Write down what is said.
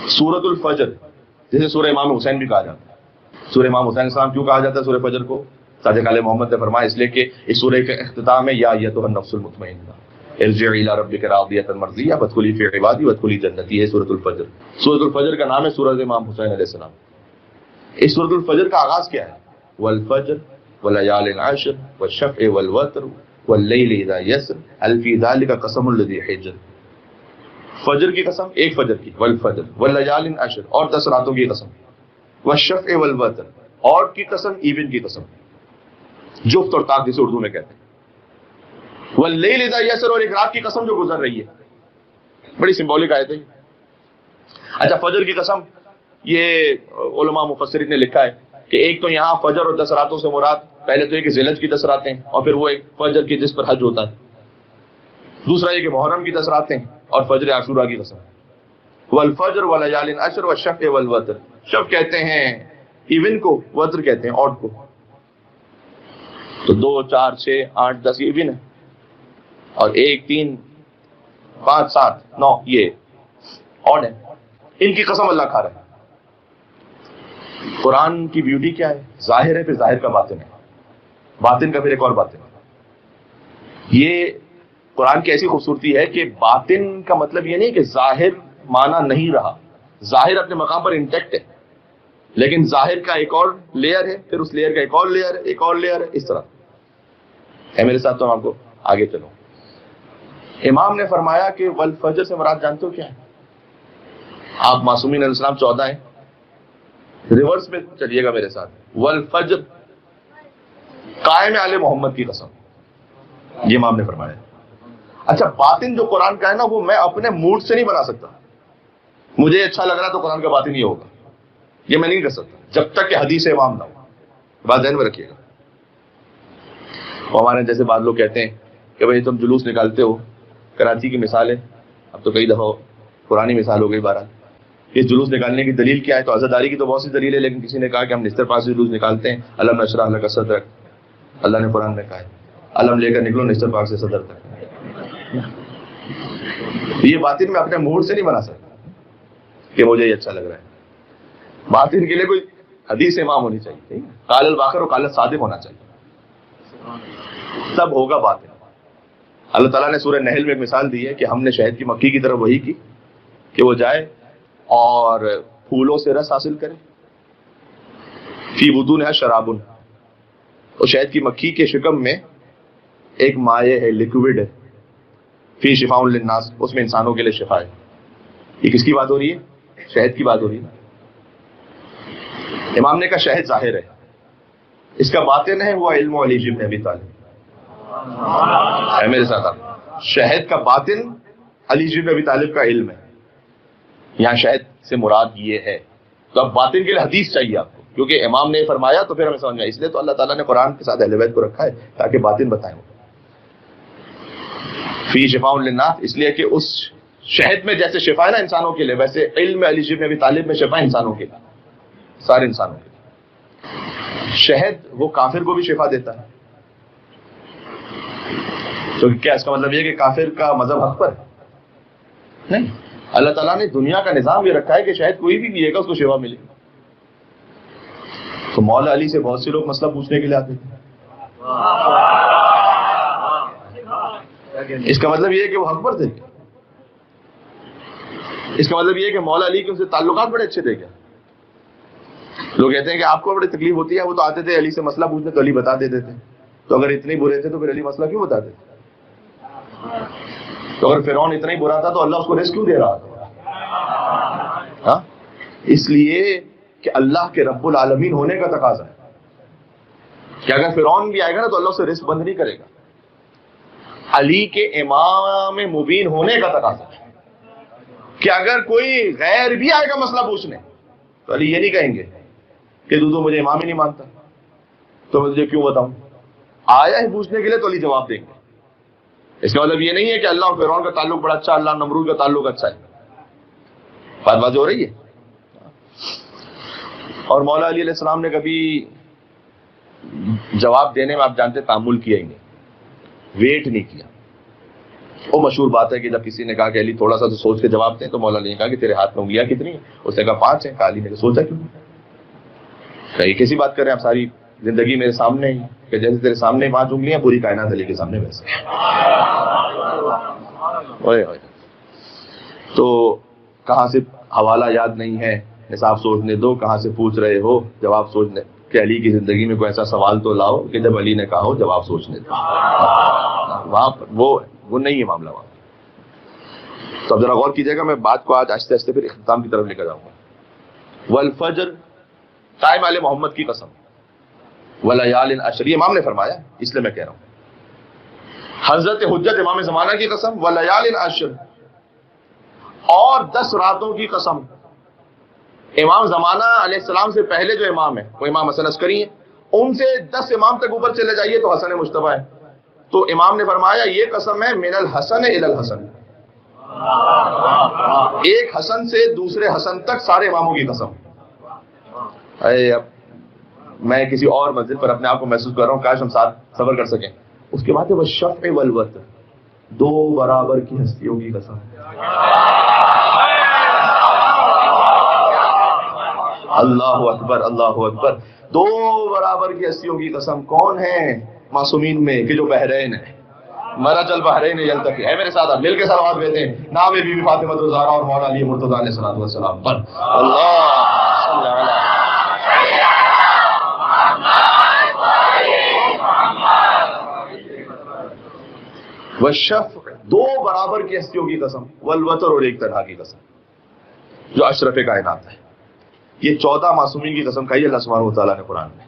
سورۃ الفجر جسے سورہ امام حسین بھی کہا جاتا ہے. سورہ امام حسین السلام کیوں کہا جاتا ہے سورہ فجر کو؟ صادق علیہ محمد نے فرمایا اس لیے کہ اس سورہ کا اختتام ہے یا ایتھا النفس المطمئنہ ارجعی الی ربک راضیۃ مرضیہ وادخلی فی عبادی وادخلی جنتی. ہے سورۃ الفجر. سورۃ الفجر کا نام ہے سورۃ امام حسین علیہ السلام. اس سورۃ الفجر کا آغاز کیا ہے؟ والفجر ولیال عشر والشفع والوتر واللیل اذا یسر هل فی ذلک قسم لذی حجر. فجر کی قسم، ایک فجر کی، والفجر واللیال عشر اور 10 راتوں کی قسم، والشفع والوتر اور کی قسم، ایون کی قسم، جفت اور طاق جسے اردو میں کہتے ہیں، واللیل اذا یسر اور ایک رات کی قسم جو گزر رہی ہے. بڑی سمبولک آیت ہے. اچھا فجر کی قسم یہ علماء مفسرین نے لکھا ہے کہ ایک تو یہاں فجر اور 10 راتوں سے مراد پہلے تو یہ کہ ذی الحجہ کی 10 راتیں اور پھر وہ ایک فجر کی جس پر حج ہوتا ہے. دوسرا یہ کہ محرم کی 10 راتیں اور فجر عاشورہ کی قسم. والفجر ولیال عشر والشفع والوتر. شفع کہتے ہیں ایون کو، وتر کہتے ہیں آڈ کو. تو 2 4 6 8 10 یہ ایون ہے اور 1 3 5 7 9 یہ آڈ ہے. ان کی قسم اللہ کھا رہا ہے. قرآن کی بیوٹی کیا ہے؟ ظاہر ہے پھر ظاہر کا باطن ہے، باطن کا پھر ایک اور باطن ہے. یہ قرآن کی ایسی خوبصورتی ہے کہ باطن کا مطلب یہ نہیں کہ ظاہر معنی نہیں رہا، ظاہر اپنے مقام پر انٹیکٹ ہے، لیکن ظاہر کا ایک اور لیئر ہے، پھر اس لیئر کا ایک اور لیئر ہے، ایک اور لیئر ہے. اس طرح ہے میرے ساتھ. تو ہم آپ کو آگے چلو. امام نے فرمایا کہ والفجر سے مراد جانتے ہو کیا ہے؟ آپ معصومین علیہ السلام 14 ہیں، ریورس میں چلیے گا میرے ساتھ. والفجر قائم علی محمد کی قسم، یہ امام نے فرمایا. اچھا باطن جو قرآن کا ہے نا وہ میں اپنے موڈ سے نہیں بنا سکتا. مجھے اچھا لگ رہا تو قرآن کا باطن یہ ہوگا، یہ میں نہیں کر سکتا جب تک کہ حدیث امام نہ ہو. بات ذہن میں رکھیے گا. ہمارے جیسے بعض لوگ کہتے ہیں کہ بھائی تم جلوس نکالتے ہو، کراچی کی مثال ہے، اب تو کئی دفعہ پرانی مثال ہو گئی. بہرحال یہ جلوس نکالنے کی دلیل کیا ہے؟ تو عزاداری کی تو بہت سی دلیل ہے، لیکن کسی نے کہا کہ ہم نستر پاک سے جلوس نکالتے ہیں. علم نشرح لک صدرک، اللہ نے قرآن میں کہا ہے علم لے کر نکلو نستر پاک سے صدر تک. یہ باطن میں اپنے موڈ سے نہیں بنا سکتا کہ مجھے یہ اچھا لگ رہا ہے. باطن کے لیے کوئی حدیث امام ہونی چاہیے، قال الباقر اور قال الصادق ہونا چاہیے، تب ہوگا باطن. اللہ تعالیٰ نے سورہ نحل میں ایک مثال دی ہے کہ ہم نے شہد کی مکھی کی طرف وحی کی کہ وہ جائے اور پھولوں سے رس حاصل کرے. فی بطونہا شراب، اور شہد کی مکھی کے شکم میں ایک مائع ہے، لیکوڈ ہے. فی شفاء للناس، اس میں انسانوں کے لیے شفا ہے. یہ کس کی بات ہو رہی ہے؟ شہد کی بات ہو رہی ہے. امام نے کہا شہد ظاہر ہے، اس کا باطن ہے وہ علم علی بن ابی طالب. ہے میرے ساتھ آپ؟ شہد کا باطن علی بن ابی طالب کا علم ہے. یہاں شہد سے مراد یہ ہے. تو اب باطن کے لیے حدیث چاہیے آپ کو، کیونکہ امام نے فرمایا تو پھر ہمیں سمجھ میں آیا. اس لیے تو اللہ تعالیٰ نے قرآن کے ساتھ اہل بیت کو رکھا ہے تاکہ باطن بتائیں. فی شفاء للناس، اس لیے کہ اس شہد میں جیسے شفا ہے نا انسانوں کے لیے، ویسے علم علی بن ابی طالب میں شفا انسانوں کے لیے، سارے انسانوں کے لیے. شہد وہ کافر کو بھی شفا دیتا ہے. تو کیا اس کا مطلب یہ کہ کافر کا مذہب حق پر ہے؟ نہیں. اللہ تعالیٰ نے دنیا کا نظام یہ رکھا ہے کہ شاید کوئی بھی پیے گا اس کو شفا ملے گی. تو مولا علی سے بہت سے لوگ مسئلہ پوچھنے کے لیے آتے تھے. اس کا مطلب یہ ہے کہ وہ حق پر تھے. اس کا مطلب یہ ہے کہ مولا علی کے ان سے تعلقات بڑے اچھے تھے کیا؟ لوگ کہتے ہیں کہ آپ کو بڑی تکلیف ہوتی ہے، وہ تو آتے تھے علی سے مسئلہ پوچھنے تو علی بتا دیتے تھے. تو اگر اتنے برے تھے تو پھر علی مسئلہ کیوں بتاتے تھے؟ تو اگر فرعون اتنا ہی برا تھا تو اللہ اس کو رزق کیوں دے رہا تھا؟ ہاں، اس لیے کہ اللہ کے رب العالمین ہونے کا تقاضا ہے کہ اگر فرعون بھی آئے گا نا تو اللہ اسے رزق بند نہیں کرے گا. علی کے امام مبین ہونے کا تقاضا ہے کہ اگر کوئی غیر بھی آئے گا مسئلہ پوچھنے تو علی یہ نہیں کہیں گے کہ تو مجھے امام ہی نہیں مانتا تو میں تجھے کیوں بتاؤں. آیا ہے پوچھنے کے لیے تو علی جواب دیں گے. اس کا مطلب یہ نہیں ہے کہ اللہ اور فرعون کا تعلق بڑا اچھا، اللہ نمرود کا تعلق اچھا ہے. بات واضح ہو رہی ہے. اور مولا علی علیہ السلام نے کبھی جواب دینے میں آپ جانتے تعامل کیا ہی نہیں، ویٹ نہیں کیا. وہ مشہور بات ہے کہ جب کسی نے کہا کہ علی تھوڑا سا تو سوچ کے جواب دیں، تو مولا علی نے کہا کہ تیرے ہاتھ میں انگلیاں کتنی ہیں؟ اس نے کہا 5 ہیں۔ کہا علی نے کہا سوچا کیوں نہیں؟ کیسی بات کر رہے ہیں آپ، ساری زندگی میرے سامنے ہی، کہ جیسے تیرے سامنے 5 انگلیاں، پوری کائنات علی کے سامنے ویسے۔ تو کہاں سے حوالہ یاد نہیں ہے، حساب سوچنے دو، کہاں سے پوچھ رہے ہو، جواب سوچنے، کہ علی کی زندگی میں کوئی ایسا سوال تو لاؤ کہ جب علی نے کہا ہو جواب سوچنے دو۔ وہاں وہ نہیں ہے معاملہ وہاں۔ تو اب ذرا غور کیجیے گا، میں بات کو آج آہستہ آہستہ پھر اختتام کی طرف لے کر جاؤں گا۔ والفجر، قائم آل محمد کی قسم، ولیال عشر، یہ امام نے فرمایا اس لیے میں کہہ رہا ہوں۔ حضرت حجت امام زمانہ کی قسم، ولیال عشر، اور 10 راتوں کی قسم۔ امام زمانہ علیہ السلام سے پہلے جو امام ہے وہ امام حسن عسکری ہیں، ان سے 10 امام تک اوپر چلے جائیے تو حسن مجتبیٰ ہے۔ تو امام نے فرمایا یہ قسم ہے من الحسن الی الحسن، ایک حسن سے دوسرے حسن تک سارے اماموں کی قسم۔ اب میں کسی اور منزل پر اپنے آپ کو محسوس کر رہا ہوں، کاش ہم ساتھ سفر کر سکیں۔ اس کے بعد ہے والشفع والوتر، 2 برابر کی ہستیوں کی قسم۔ اللہ اکبر، اللہ اکبر، 2 برابر کی ہستیوں کی قسم۔ کون ہیں معصومین میں کہ جو بحرین ہے، مرج البحرین یلتقی ہے۔ میرے ساتھ آپ مل کے صلوات بھیجتے ہیں نام بی بی فاطمہ الزہرا اور مولا علی مرتضیٰ علیہ السلام پر۔ اللہ صلی اللہ علیہ والشفع، 2 برابر کی ہستیوں کی قسم، والوتر، اور ایک طرح کی قسم جو اشرف کائنات ہے۔ یہ 14 معصومین کی قسم کہی اللہ سبحانہ و تعالیٰ نے قرآن میں۔